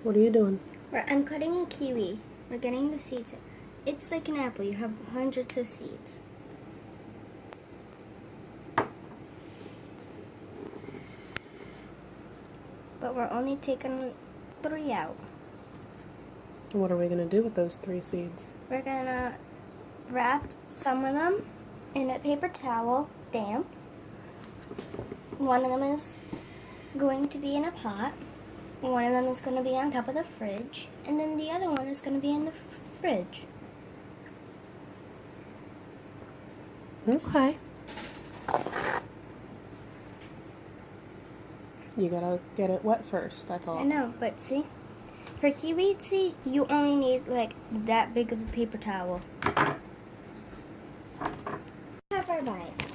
What are you doing? I'm cutting a kiwi. We're getting the seeds. It's like an apple. You have hundreds of seeds. But we're only taking 3 out. What are we going to do with those 3 seeds? We're going to wrap some of them in a paper towel, damp. One of them is going to be in a pot. One of them is going to be on top of the fridge. And then the other one is going to be in the fridge. Okay. You gotta get it wet first, I thought. I know, but see? For kiwi seed, you only need like that big of a paper towel. Have our bags.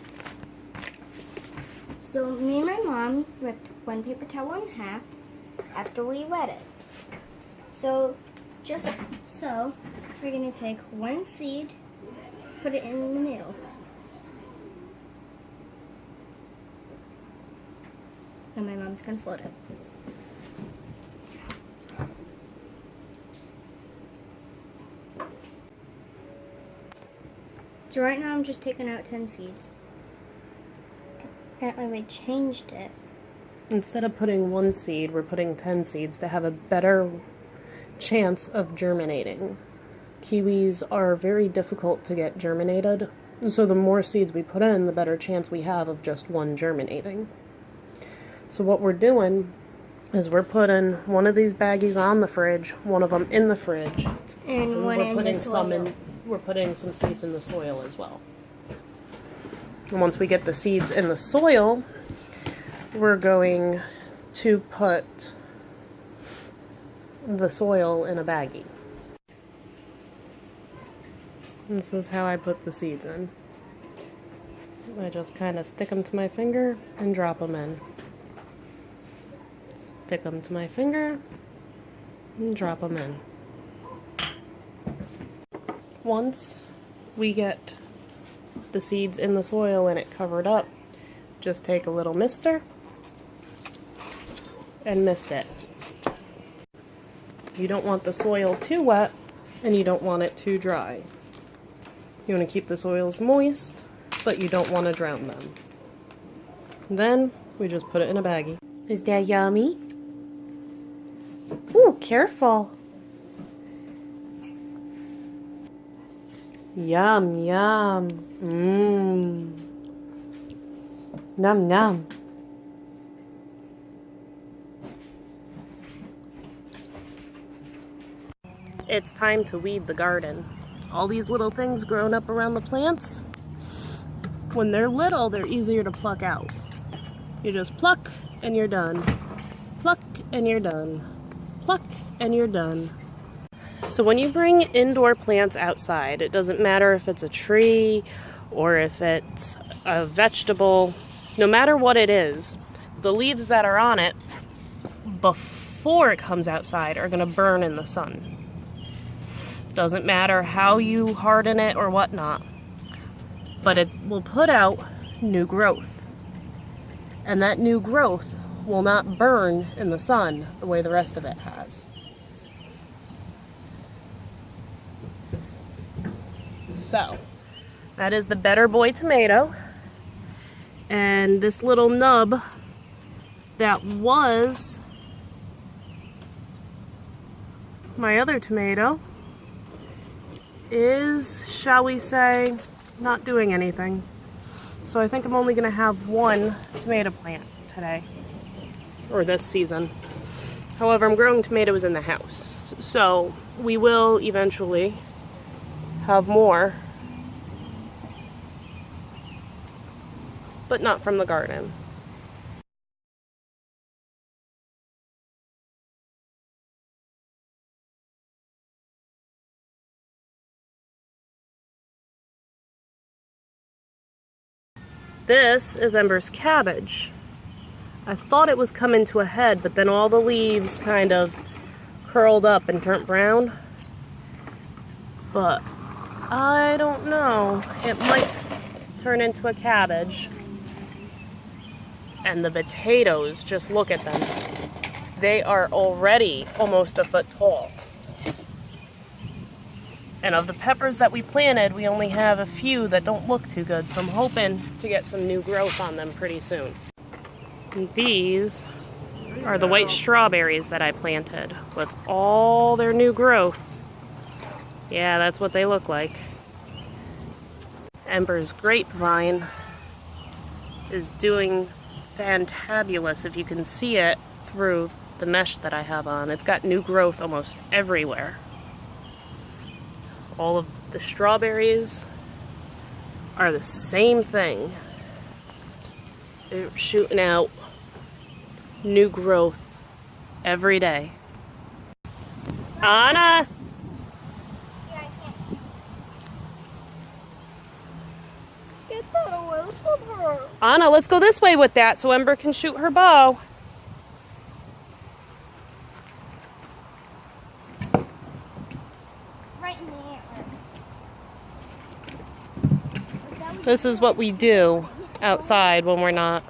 So me and my mom ripped one paper towel in half after we wet it. So just so, we're gonna take one seed, put it in the middle. And my mom's gonna float it. So right now I'm just taking out 10 seeds. Apparently we changed it. Instead of putting 1 seed, we're putting 10 seeds to have a better chance of germinating. Kiwis are very difficult to get germinated, so the more seeds we put in, the better chance we have of just one germinating. So what we're doing is we're putting one of these baggies on the fridge, one of them in the fridge, and one in the soil. We're putting some seeds in the soil as well. And once we get the seeds in the soil, we're going to put the soil in a baggie. This is how I put the seeds in. I just kind of stick them to my finger and drop them in. Stick them to my finger and drop them in. Once we get the seeds in the soil and it covered up, just take a little mister and mist it. You don't want the soil too wet and you don't want it too dry. You want to keep the soils moist, but you don't want to drown them. Then we just put it in a baggie. Is that yummy? Ooh, careful. Yum, yum. Mmm. Num, num. It's time to weed the garden. All these little things growing up around the plants, when they're little, they're easier to pluck out. You just pluck and you're done. Pluck and you're done. Pluck and you're done. So when you bring indoor plants outside, it doesn't matter if it's a tree or if it's a vegetable, no matter what it is, the leaves that are on it before it comes outside are going to burn in the sun. Doesn't matter how you harden it or whatnot, but it will put out new growth. And that new growth will not burn in the sun the way the rest of it has. So, that is the Better Boy tomato. And this little nub that was my other tomato is, shall we say, not doing anything. So I think I'm only going to have 1 tomato plant today, or this season. However, I'm growing tomatoes in the house, so we will eventually have more, but not from the garden. This is Ember's cabbage. I thought it was coming to a head, but then all the leaves kind of curled up and turned brown. But I don't know. It might turn into a cabbage. And the potatoes, just look at them. they are already almost a foot tall. And of the peppers that we planted, we only have a few that don't look too good, so I'm hoping to get some new growth on them pretty soon. And these are the white strawberries that I planted with all their new growth. Yeah, that's what they look like. Ember's grapevine is doing fantabulous if you can see it through the mesh that I have on. It's got new growth almost everywhere. All of the strawberries are the same thing. They're shooting out new growth every day. Anna! Get that away from her. Anna, let's go this way with that so Ember can shoot her bow. Right in the antler. This is what we do outside when we're not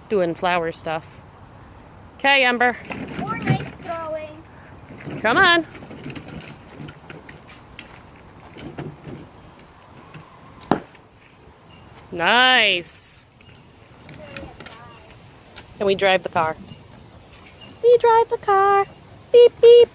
doing flower stuff. Okay, Ember. Or knife throwing. Come on. Nice. Can we drive the car? We drive the car. Beep, beep.